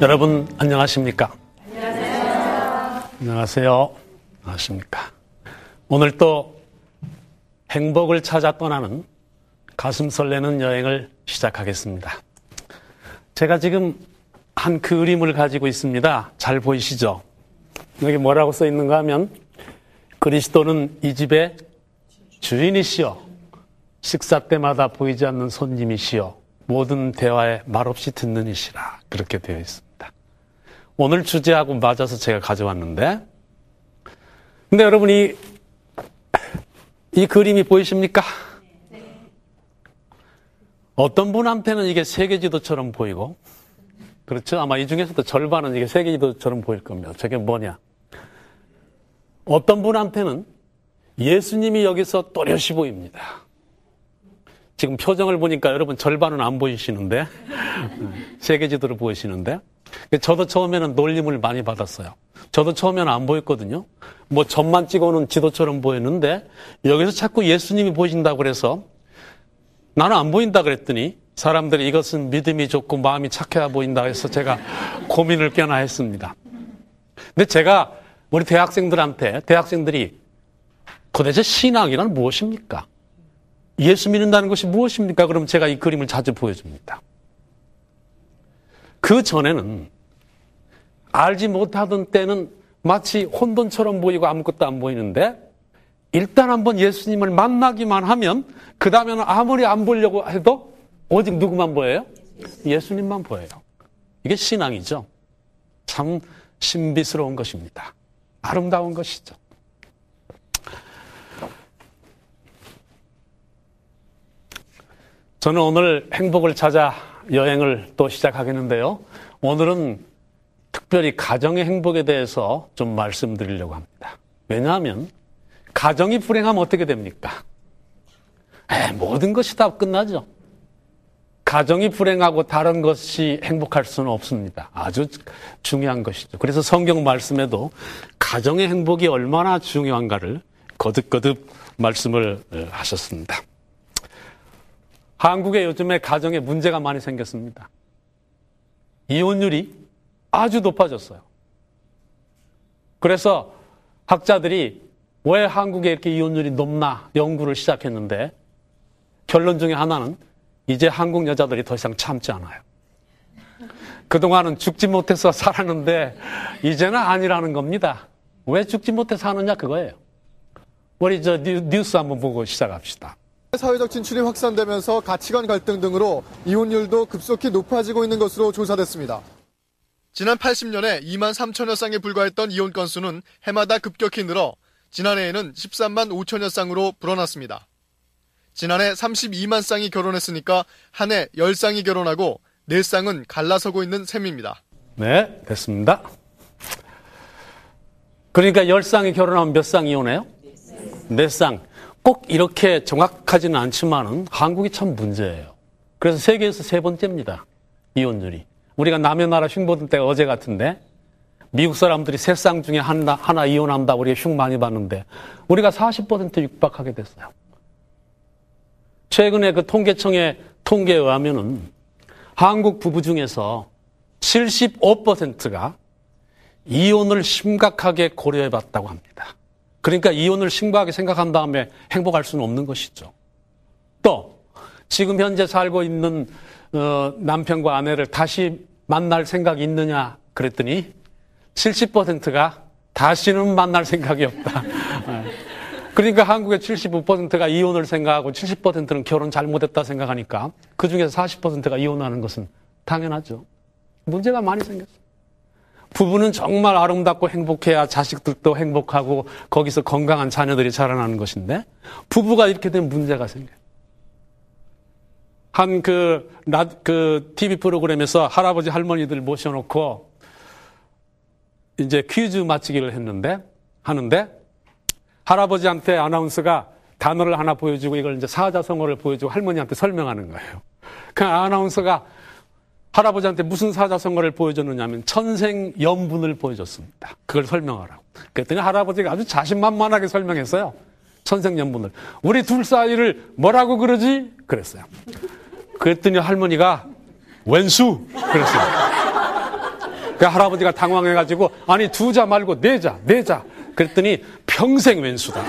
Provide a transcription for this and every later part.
여러분 안녕하십니까? 안녕하세요. 안녕하십니까? 오늘 또 행복을 찾아 떠나는 가슴 설레는 여행을 시작하겠습니다. 제가 지금 한 그림을 가지고 있습니다. 잘 보이시죠? 여기 뭐라고 써 있는가 하면 그리스도는 이 집의 주인이시여 식사 때마다 보이지 않는 손님이시여 모든 대화에 말없이 듣는 이시라 그렇게 되어 있습니다. 오늘 주제하고 맞아서 제가 가져왔는데 근데 여러분 이 그림이 보이십니까? 어떤 분한테는 이게 세계지도처럼 보이고 그렇죠? 아마 이 중에서도 절반은 이게 세계지도처럼 보일 겁니다. 저게 뭐냐? 어떤 분한테는 예수님이 여기서 또렷이 보입니다. 지금 표정을 보니까 여러분 절반은 안 보이시는데 세계지도를 보이시는데 저도 처음에는 놀림을 많이 받았어요. 저도 처음에는 안 보였거든요. 뭐 점만 찍어놓은 지도처럼 보였는데 여기서 자꾸 예수님이 보이신다고 그래서 나는 안 보인다 그랬더니 사람들이 이것은 믿음이 좋고 마음이 착해야 보인다 해서 제가 고민을 꽤나 했습니다. 근데 제가 우리 대학생들이 도대체 신앙이란 무엇입니까? 예수 믿는다는 것이 무엇입니까? 그럼 제가 이 그림을 자주 보여줍니다. 그 전에는 알지 못하던 때는 마치 혼돈처럼 보이고 아무것도 안 보이는데 일단 한번 예수님을 만나기만 하면 그 다음에는 아무리 안 보려고 해도 오직 누구만 보여요? 예수님만 보여요. 이게 신앙이죠. 참 신비스러운 것입니다. 아름다운 것이죠. 저는 오늘 행복을 찾아 여행을 또 시작하겠는데요. 오늘은 특별히 가정의 행복에 대해서 좀 말씀드리려고 합니다. 왜냐하면 가정이 불행하면 어떻게 됩니까? 모든 것이 다 끝나죠. 가정이 불행하고 다른 것이 행복할 수는 없습니다. 아주 중요한 것이죠. 그래서 성경 말씀에도 가정의 행복이 얼마나 중요한가를 거듭거듭 말씀을 하셨습니다. 한국에 요즘에 가정에 문제가 많이 생겼습니다. 이혼율이 아주 높아졌어요. 그래서 학자들이 왜 한국에 이렇게 이혼율이 높나 연구를 시작했는데 결론 중에 하나는 이제 한국 여자들이 더 이상 참지 않아요. 그동안은 죽지 못해서 살았는데 이제는 아니라는 겁니다. 왜 죽지 못해 사느냐 그거예요. 우리 뉴스 한번 보고 시작합시다. 사회적 진출이 확산되면서 가치관 갈등 등으로 이혼율도 급속히 높아지고 있는 것으로 조사됐습니다. 지난 80년에 2만 3천여 쌍에 불과했던 이혼 건수는 해마다 급격히 늘어 지난해에는 13만 5천여 쌍으로 불어났습니다. 지난해 32만 쌍이 결혼했으니까 한 해 10쌍이 결혼하고 4쌍은 갈라서고 있는 셈입니다. 네, 됐습니다. 그러니까 10쌍이 결혼하면 몇 쌍 이혼해요? 4쌍. 꼭 이렇게 정확하지는 않지만은 한국이 참 문제예요. 그래서 세계에서 3번째입니다. 이혼율이. 우리가 남의 나라 흉 보던 때가 어제 같은데 미국 사람들이 3쌍 중에 하나 이혼한다 우리가 흉 많이 봤는데 우리가 40% 육박하게 됐어요. 최근에 그 통계청의 통계에 의하면은 한국 부부 중에서 75%가 이혼을 심각하게 고려해봤다고 합니다. 그러니까 이혼을 심각하게 생각한 다음에 행복할 수는 없는 것이죠. 또 지금 현재 살고 있는 남편과 아내를 다시 만날 생각이 있느냐 그랬더니 70%가 다시는 만날 생각이 없다. 그러니까 한국의 75%가 이혼을 생각하고 70%는 결혼 잘못했다 생각하니까 그중에서 40%가 이혼하는 것은 당연하죠. 문제가 많이 생겼어요. 부부는 정말 아름답고 행복해야 자식들도 행복하고 거기서 건강한 자녀들이 자라나는 것인데 부부가 이렇게 되면 문제가 생겨요. 한 TV 프로그램에서 할아버지 할머니들 모셔놓고 이제 퀴즈 맞히기를 하는데 할아버지한테 아나운서가 단어를 하나 보여주고 이걸 이제 사자성어를 보여주고 할머니한테 설명하는 거예요. 그 아나운서가 할아버지한테 무슨 사자성어를 보여줬느냐면 천생연분을 보여줬습니다. 그걸 설명하라고. 그랬더니 할아버지가 아주 자신만만하게 설명했어요. 천생연분을. 우리 둘 사이를 뭐라고 그러지? 그랬어요. 그랬더니 할머니가 왼수! 그랬어요. 그 할아버지가 당황해가지고 아니 2자 말고 4자. 그랬더니 평생 왼수다.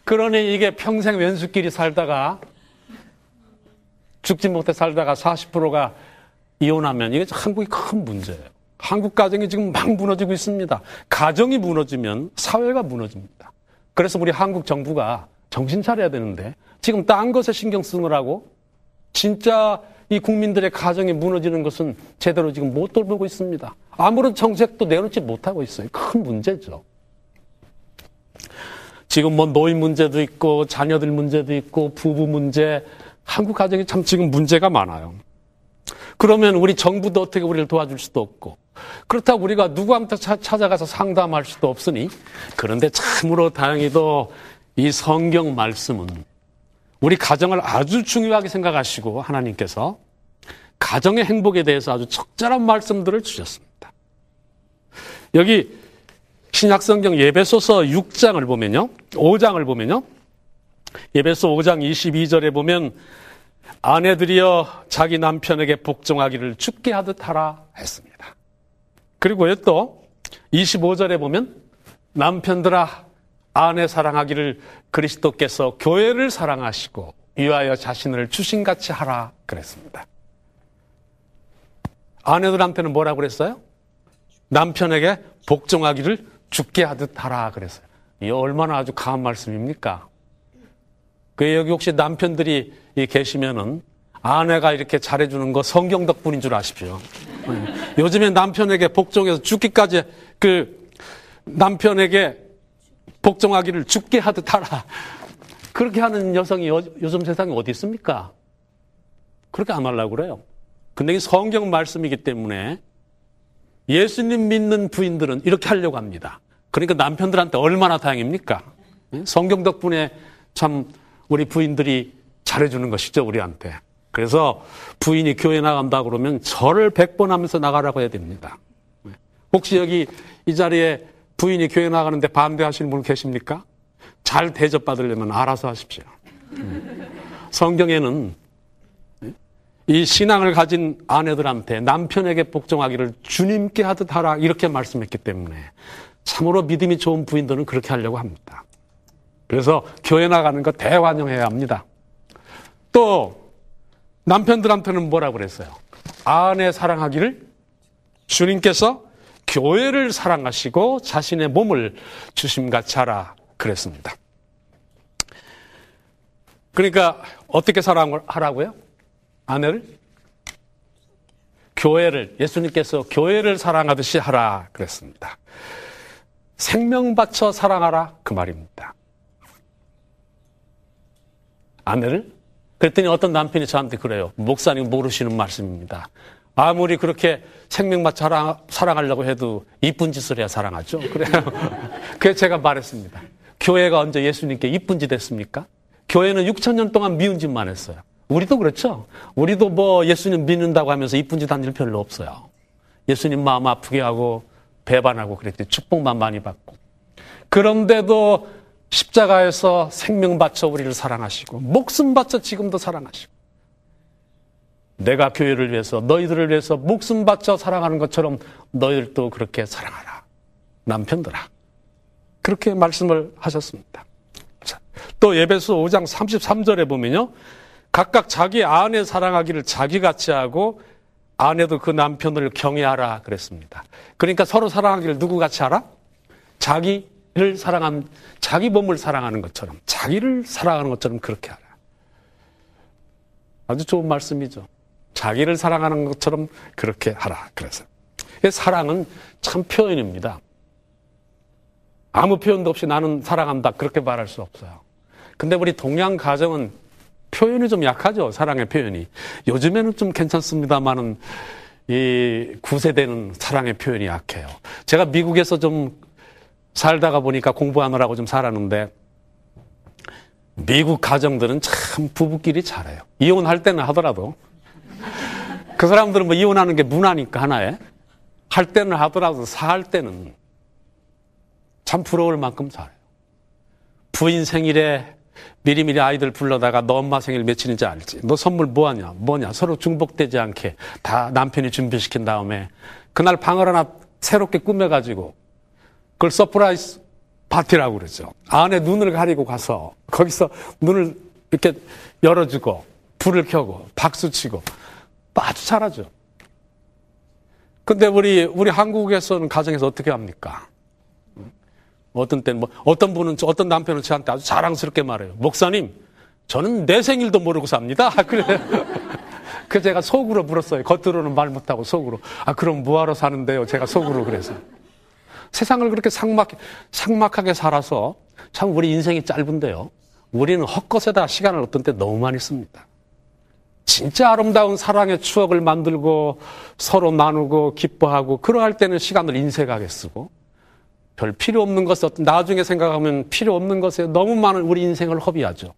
그러니 이게 평생 왼수끼리 살다가 죽지 못해 살다가 40%가 이혼하면 이게 한국이 큰 문제예요. 한국 가정이 지금 막 무너지고 있습니다. 가정이 무너지면 사회가 무너집니다. 그래서 우리 한국 정부가 정신 차려야 되는데 지금 딴 것에 신경 쓰느라고 진짜 이 국민들의 가정이 무너지는 것은 제대로 지금 못 돌보고 있습니다. 아무런 정책도 내놓지 못하고 있어요. 큰 문제죠. 지금 뭐 노인 문제도 있고 자녀들 문제도 있고 부부 문제, 한국 가정이 참 지금 문제가 많아요. 그러면 우리 정부도 어떻게 우리를 도와줄 수도 없고 그렇다고 우리가 누구한테 찾아가서 상담할 수도 없으니 그런데 참으로 다행히도 이 성경 말씀은 우리 가정을 아주 중요하게 생각하시고 하나님께서 가정의 행복에 대해서 아주 적절한 말씀들을 주셨습니다. 여기 신약성경 예배소서 6장을 보면요. 5장을 보면요. 예배소 5장 22절에 보면 아내들이여 자기 남편에게 복종하기를 죽게 하듯 하라 했습니다. 그리고 또 25절에 보면 남편들아 아내 사랑하기를 그리스도께서 교회를 사랑하시고 위하여 자신을 주신같이 하라 그랬습니다. 아내들한테는 뭐라고 그랬어요? 남편에게 복종하기를 죽게 하듯 하라 그랬어요. 이 얼마나 아주 강한 말씀입니까? 여기 혹시 남편들이 계시면은 아내가 이렇게 잘해주는 거 성경 덕분인 줄 아십시오. 요즘에 남편에게 복종해서 죽기까지 남편에게 복종하기를 죽게 하듯 하라. 그렇게 하는 여성이 요즘 세상에 어디 있습니까? 그렇게 안 하려고 그래요. 근데 이 성경 말씀이기 때문에 예수님 믿는 부인들은 이렇게 하려고 합니다. 그러니까 남편들한테 얼마나 다행입니까? 성경 덕분에 참 우리 부인들이 잘해주는 것이죠, 우리한테. 그래서 부인이 교회 나간다 그러면 절을 100번 하면서 나가라고 해야 됩니다. 혹시 여기 이 자리에 부인이 교회 나가는데 반대하시는 분 계십니까? 잘 대접받으려면 알아서 하십시오. 성경에는 이 신앙을 가진 아내들한테 남편에게 복종하기를 주님께 하듯 하라 이렇게 말씀했기 때문에 참으로 믿음이 좋은 부인들은 그렇게 하려고 합니다. 그래서 교회 나가는 거 대환영해야 합니다. 또 남편들한테는 뭐라고 그랬어요? 아내 사랑하기를 주님께서 교회를 사랑하시고 자신의 몸을 주심같이 하라 그랬습니다. 그러니까 어떻게 사랑하라고요? 아내를? 교회를, 예수님께서 교회를 사랑하듯이 하라 그랬습니다. 생명 바쳐 사랑하라 그 말입니다. 아내를? 그랬더니 어떤 남편이 저한테 그래요. 목사님 모르시는 말씀입니다. 아무리 그렇게 생명 바쳐 사랑하려고 해도 이쁜 짓을 해야 사랑하죠. 그래요. 그래서 제가 말했습니다. 교회가 언제 예수님께 이쁜 짓 했습니까? 교회는 6,000년 동안 미운 짓만 했어요. 우리도 그렇죠. 우리도 뭐 예수님 믿는다고 하면서 이쁜 짓 한 일 별로 없어요. 예수님 마음 아프게 하고 배반하고 그랬더니 축복만 많이 받고. 그런데도 십자가에서 생명 바쳐 우리를 사랑하시고 목숨 바쳐 지금도 사랑하시고 내가 교회를 위해서 너희들을 위해서 목숨 바쳐 사랑하는 것처럼 너희들도 그렇게 사랑하라. 남편들아. 그렇게 말씀을 하셨습니다. 자, 또 에베소 5장 33절에 보면요. 각각 자기 아내 사랑하기를 자기같이 하고 아내도 그 남편을 경외하라 그랬습니다. 그러니까 서로 사랑하기를 누구같이 하라? 자기를 사랑한, 자기 몸을 사랑하는 것처럼, 자기를 사랑하는 것처럼 그렇게 하라. 아주 좋은 말씀이죠. 자기를 사랑하는 것처럼 그렇게 하라. 그래서 사랑은 참 표현입니다. 아무 표현도 없이 나는 사랑한다 그렇게 말할 수 없어요. 근데 우리 동양 가정은 표현이 좀 약하죠. 사랑의 표현이. 요즘에는 좀 괜찮습니다만은 이 9세대는 사랑의 표현이 약해요. 제가 미국에서 좀 살다가 보니까 공부하느라고 좀 살았는데 미국 가정들은 참 부부끼리 잘해요. 이혼할 때는 하더라도 그 사람들은 뭐 이혼하는 게 문화니까 하나에 할 때는 하더라도 사할 때는 참 부러울 만큼 잘해요. 부인 생일에 미리미리 아이들 불러다가 너 엄마 생일 며칠인지 알지? 너 선물 뭐하냐? 뭐냐? 서로 중복되지 않게 다 남편이 준비시킨 다음에 그날 방을 하나 새롭게 꾸며가지고 그걸 서프라이즈 파티라고 그러죠. 안에 눈을 가리고 가서 거기서 눈을 이렇게 열어주고 불을 켜고 박수치고 아주 잘하죠. 근데 우리 한국에서는 가정에서 어떻게 합니까? 어떤 때는 어떤 분은 어떤 남편은 저한테 아주 자랑스럽게 말해요. 목사님, 저는 내 생일도 모르고 삽니다. 그래. 그 제가 속으로 물었어요. 겉으로는 말 못하고 속으로. 그럼 뭐하러 사는데요? 제가 속으로 그래서. 세상을 그렇게 삭막하게 살아서 참 우리 인생이 짧은데요. 우리는 헛것에다 시간을 어떤 때 너무 많이 씁니다. 진짜 아름다운 사랑의 추억을 만들고 서로 나누고 기뻐하고 그러할 때는 시간을 인색하게 쓰고 별 필요 없는 것에 나중에 생각하면 필요 없는 것에 너무 많은 우리 인생을 허비하죠.